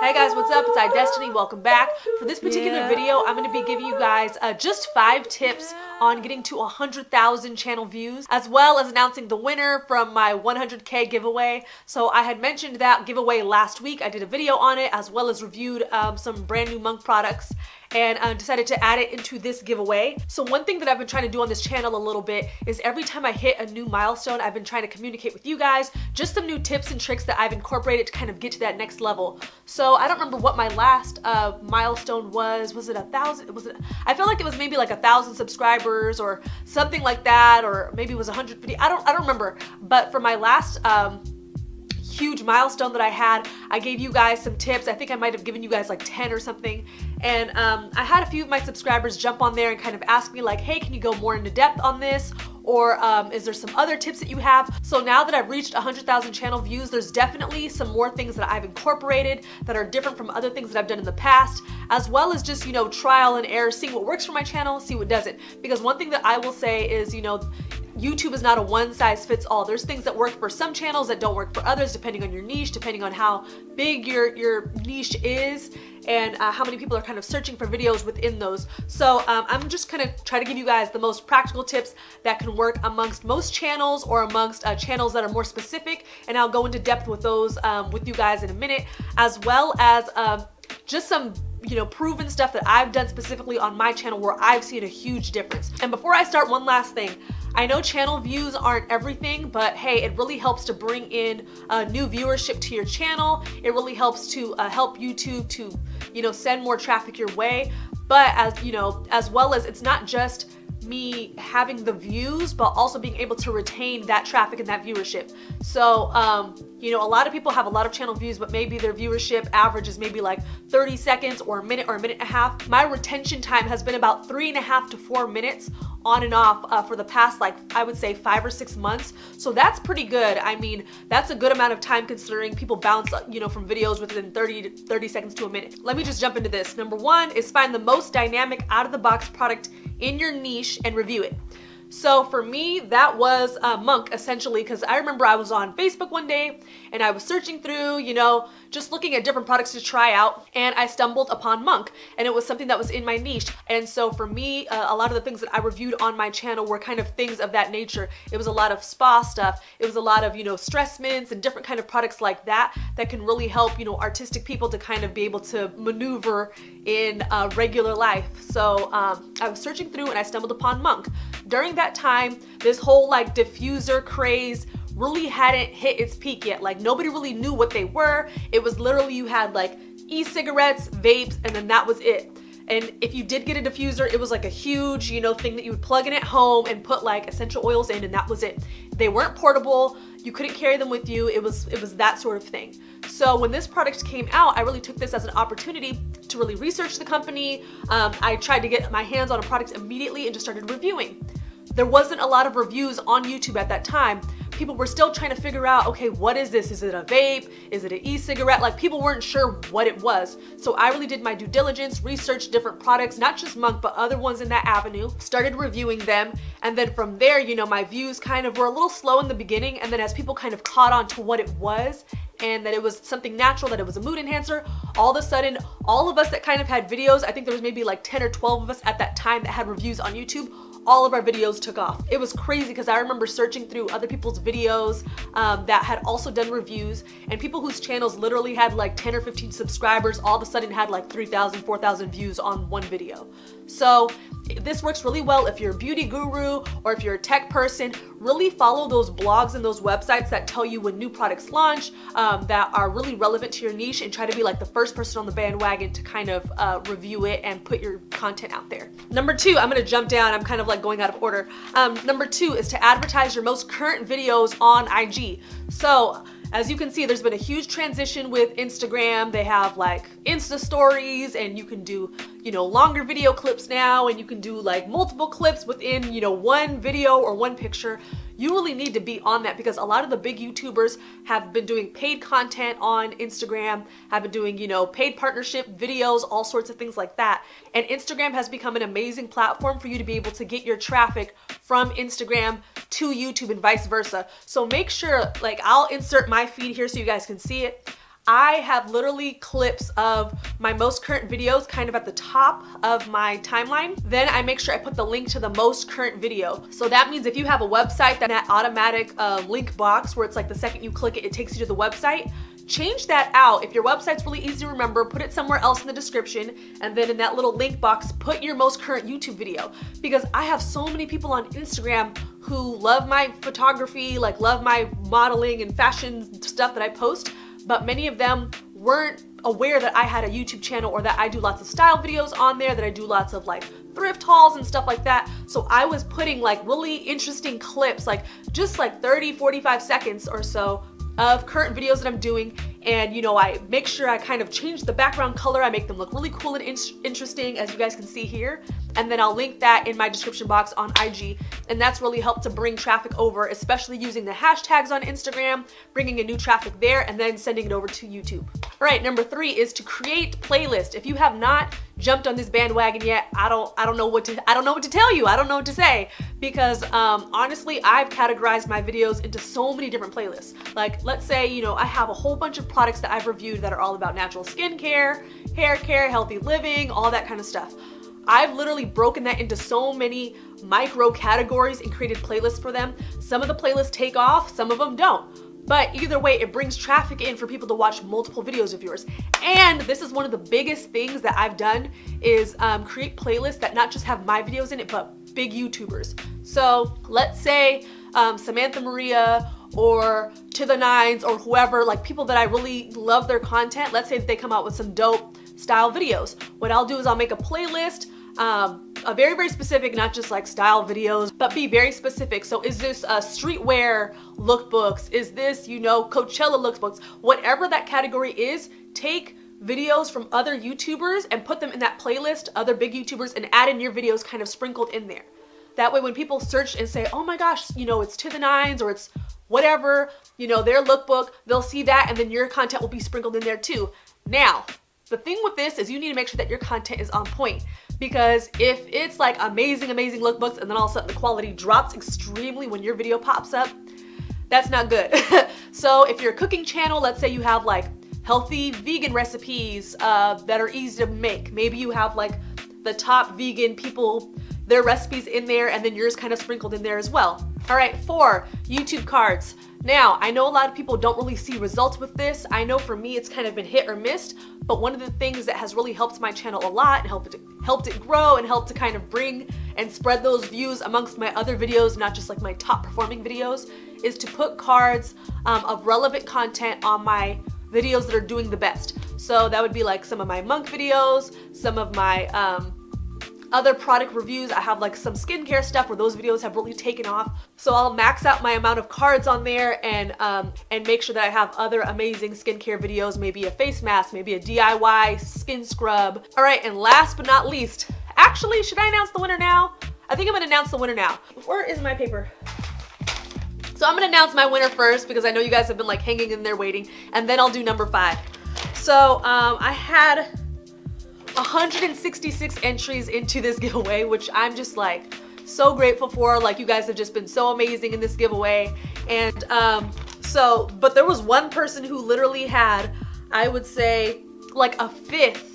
Hey guys, what's up? It's iDestiny. Welcome back. For this particular video, I'm going to be giving you guys just 5 tips on getting to 100,000 channel views, as well as announcing the winner from my 100K giveaway. So I had mentioned that giveaway last week. I did a video on it, as well as reviewed some brand new Monq products, and decided to add it into this giveaway. So one thing that I've been trying to do on this channel a little bit is every time I hit a new milestone, I've been trying to communicate with you guys just some new tips and tricks that I've incorporated to kind of get to that next level. So I don't remember what my last milestone was. Was it 1,000? I feel like it was maybe like 1,000 subscribers or something like that, or maybe it was 150. I don't remember. But for my last huge milestone that I had, I gave you guys some tips. I think I might have given you guys like 10 or something. And I had a few of my subscribers jump on there and kind of ask me like, hey, can you go more into depth on this? Or is there some other tips that you have? So now that I've reached 100,000 channel views, there's definitely some more things that I've incorporated that are different from other things that I've done in the past, as well as just, trial and error, seeing what works for my channel, see what doesn't. Because one thing that I will say is, YouTube is not a one-size-fits-all. There's things that work for some channels that don't work for others, depending on your niche, depending on how big your niche is, and how many people are kind of searching for videos within those. So I'm just kind of trying to give you guys the most practical tips that can work amongst most channels or amongst channels that are more specific, and I'll go into depth with those with you guys in a minute, as well as just some proven stuff that I've done specifically on my channel where I've seen a huge difference. And before I start, one last thing. I know channel views aren't everything, but hey, it really helps to bring in new viewership to your channel. It really helps to help YouTube to, send more traffic your way. But as well as it's not just me having the views, but also being able to retain that traffic and that viewership. So, a lot of people have a lot of channel views, but maybe their viewership average is maybe like 30 seconds or a minute and a half. My retention time has been about 3.5 to 4 minutes on and off for the past, I would say 5 or 6 months. So that's pretty good. I mean, that's a good amount of time considering people bounce, from videos within 30 seconds to a minute. Let me just jump into this. Number 1 is find the most dynamic out-of-the-box product in your niche and review it. So for me, that was Monq, essentially, because I remember I was on Facebook one day and I was searching through, just looking at different products to try out, and I stumbled upon Monq, and it was something that was in my niche. And so for me, a lot of the things that I reviewed on my channel were kind of things of that nature. It was a lot of spa stuff. It was a lot of, stress mints and different kind of products like that can really help, artistic people to kind of be able to maneuver in regular life. So I was searching through and I stumbled upon Monq. During that time, this whole diffuser craze really hadn't hit its peak yet. Nobody really knew what they were. It was literally, you had e-cigarettes, vapes, and then that was it. And if you did get a diffuser, it was a huge, thing that you would plug in at home and put essential oils in, and that was it. They weren't portable. You couldn't carry them with you. It was that sort of thing. So when this product came out, I really took this as an opportunity to really research the company. I tried to get my hands on a product immediately and just started reviewing. There wasn't a lot of reviews on YouTube at that time. People were still trying to figure out, okay, what is this? Is it a vape? Is it an e-cigarette? People weren't sure what it was. So I really did my due diligence, researched different products, not just Monq, but other ones in that avenue, started reviewing them. And then from there, my views kind of were a little slow in the beginning. And then as people kind of caught on to what it was, and that it was something natural, that it was a mood enhancer, all of a sudden, all of us that kind of had videos, I think there was maybe 10 or 12 of us at that time that had reviews on YouTube, all of our videos took off. It was crazy because I remember searching through other people's videos that had also done reviews, and people whose channels literally had 10 or 15 subscribers all of a sudden had 3,000, 4,000 views on one video. So this works really well if you're a beauty guru or if you're a tech person. Really follow those blogs and those websites that tell you when new products launch that are really relevant to your niche, and try to be the first person on the bandwagon to kind of review it and put your content out there. Number 2, I'm gonna jump down. I'm kind of going out of order. Number 2 is to advertise your most current videos on IG. So as you can see, there's been a huge transition with Instagram. They have Insta stories, and you can do, longer video clips now, and you can do multiple clips within, one video or one picture. You really need to be on that because a lot of the big YouTubers have been doing paid content on Instagram, have been doing, paid partnership videos, all sorts of things like that. And Instagram has become an amazing platform for you to be able to get your traffic from Instagram to YouTube and vice versa. So make sure, I'll insert my feed here so you guys can see it. I have literally clips of my most current videos kind of at the top of my timeline. Then I make sure I put the link to the most current video. So that means if you have a website, that automatic link box where it's like the second you click it, it takes you to the website. Change that out. If your website's really easy to remember, put it somewhere else in the description, and then in that little link box, put your most current YouTube video. Because I have so many people on Instagram who love my photography, like love my modeling and fashion stuff that I post, but many of them weren't aware that I had a YouTube channel or that I do lots of style videos on there, that I do lots of like thrift hauls and stuff like that. So I was putting like really interesting clips, like just like 30, 45 seconds or so of current videos that I'm doing, and you know, I make sure I kind of change the background color. I make them look really cool and interesting, as you guys can see here, and then I'll link that in my description box on IG, and that's really helped to bring traffic over, especially using the hashtags on Instagram, bringing in new traffic there, and then sending it over to YouTube. All right, number 3 is to create playlist. If you have not jumped on this bandwagon yet, I don't know what to tell you. I don't know what to say, because honestly, I've categorized my videos into so many different playlists. Like, let's say, you know, I have a whole bunch of products that I've reviewed that are all about natural skincare, hair care, healthy living, all that kind of stuff. I've literally broken that into so many micro categories and created playlists for them. Some of the playlists take off, some of them don't. But either way, it brings traffic in for people to watch multiple videos of yours. And this is one of the biggest things that I've done is create playlists that not just have my videos in it, but big YouTubers. So let's say Samantha Maria or To The Nines or whoever, like people that I really love their content. Let's say that they come out with some dope style videos. What I'll do is I'll make a playlist, a very, very specific, not just like style videos, but be very specific. So is this streetwear lookbooks? Is this, you know, Coachella lookbooks? Whatever that category is, take videos from other YouTubers and put them in that playlist, other big YouTubers, and add in your videos kind of sprinkled in there. That way when people search and say, oh my gosh, you know, it's To The Nines or it's whatever, you know, their lookbook, they'll see that, and then your content will be sprinkled in there too. Now, the thing with this is you need to make sure that your content is on point, because if it's like amazing, amazing lookbooks and then all of a sudden the quality drops extremely when your video pops up, that's not good. So if you're a cooking channel, let's say you have like healthy vegan recipes that are easy to make. Maybe you have like the top vegan people, their recipes in there, and then yours kind of sprinkled in there as well. All right, 4, YouTube cards. Now, I know a lot of people don't really see results with this. I know for me, it's kind of been hit or missed, but one of the things that has really helped my channel a lot and helped it grow and helped to kind of bring and spread those views amongst my other videos, not just like my top performing videos, is to put cards of relevant content on my videos that are doing the best. So that would be like some of my Monq videos, some of my other product reviews. I have like some skincare stuff where those videos have really taken off. So I'll max out my amount of cards on there and make sure that I have other amazing skincare videos, maybe a face mask, maybe a DIY skin scrub. All right, and last but not least, actually, should I announce the winner now? I think I'm gonna announce the winner now. Where is my paper? So I'm gonna announce my winner first because I know you guys have been like hanging in there waiting, and then I'll do number 5. So I had 166 entries into this giveaway, which I'm just like so grateful for. Like, you guys have just been so amazing in this giveaway. And but there was one person who literally had, I would say, like a 5th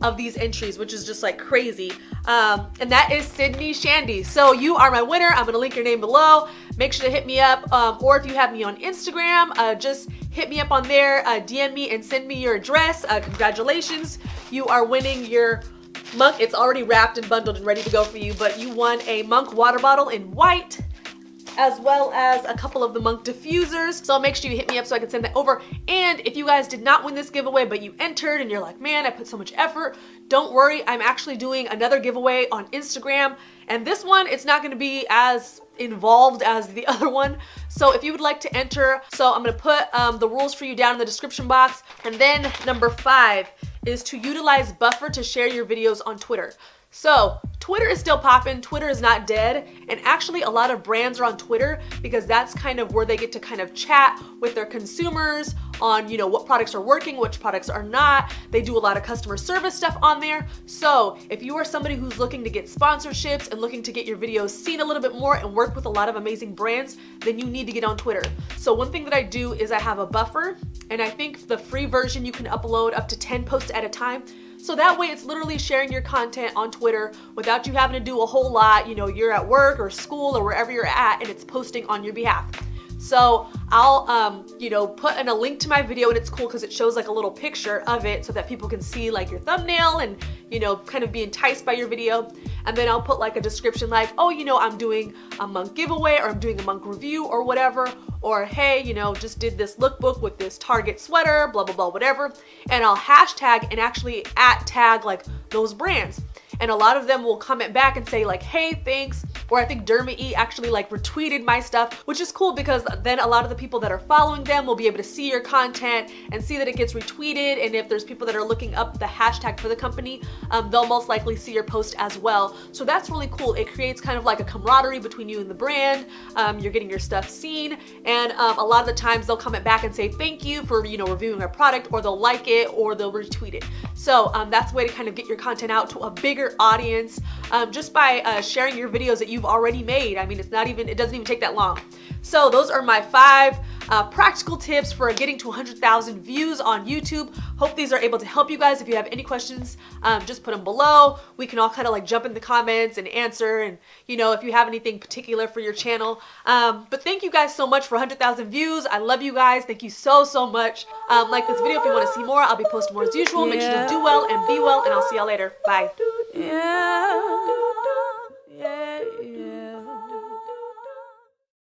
of these entries, which is just like crazy. And that is Sydney Shandy. So you are my winner. I'm gonna link your name below. Make sure to hit me up, or if you have me on Instagram, just hit me up on there, DM me and send me your address. Congratulations, you are winning your Monq. It's already wrapped and bundled and ready to go for you, but you won a Monq water bottle in white, as well as a couple of the Monq diffusers. So make sure you hit me up so I can send that over. And if you guys did not win this giveaway, but you entered and you're like, man, I put so much effort, don't worry. I'm actually doing another giveaway on Instagram. And this one, it's not gonna be as involved as the other one. So if you would like to enter, so I'm gonna put the rules for you down in the description box. And then number 5 is to utilize Buffer to share your videos on Twitter. So Twitter is still popping. Twitter is not dead. And actually a lot of brands are on Twitter because that's kind of where they get to kind of chat with their consumers on, you know, what products are working, which products are not. They do a lot of customer service stuff on there. So if you are somebody who's looking to get sponsorships and looking to get your videos seen a little bit more and work with a lot of amazing brands, then you need to get on Twitter. So one thing that I do is I have a buffer, and I think the free version you can upload up to 10 posts at a time. So that way it's literally sharing your content on Twitter without you having to do a whole lot. You know, you're at work or school or wherever you're at and it's posting on your behalf. So I'll, you know, put in a link to my video, and it's cool because it shows like a little picture of it so that people can see like your thumbnail and, you know, kind of be enticed by your video. And then I'll put like a description like, oh, you know, I'm doing a Monq giveaway, or I'm doing a Monq review or whatever. Or, hey, you know, just did this lookbook with this Target sweater, blah, blah, blah, whatever. And I'll hashtag and actually tag like those brands. And a lot of them will comment back and say like, hey, thanks. Or I think Derma actually like retweeted my stuff, which is cool because then a lot of the people that are following them will be able to see your content and see that it gets retweeted. And if there's people that are looking up the hashtag for the company, they'll most likely see your post as well. So that's really cool. It creates kind of like a camaraderie between you and the brand. You're getting your stuff seen. And a lot of the times they'll comment back and say thank you for, you know, reviewing our product, or they'll like it, or they'll retweet it. So that's a way to kind of get your content out to a bigger audience just by sharing your videos that you've already made. I mean, it doesn't even take that long. So those are my 5 practical tips for getting to 100,000 views on YouTube. Hope these are able to help you guys. If you have any questions, just put them below. We can all kind of like jump in the comments and answer, and, you know, if you have anything particular for your channel. But thank you guys so much for 100,000 views. I love you guys. Thank you so, so much. Like this video if you want to see more. I'll be posting more as usual. Make sure to do well and be well, and I'll see y'all later. Bye. Yeah.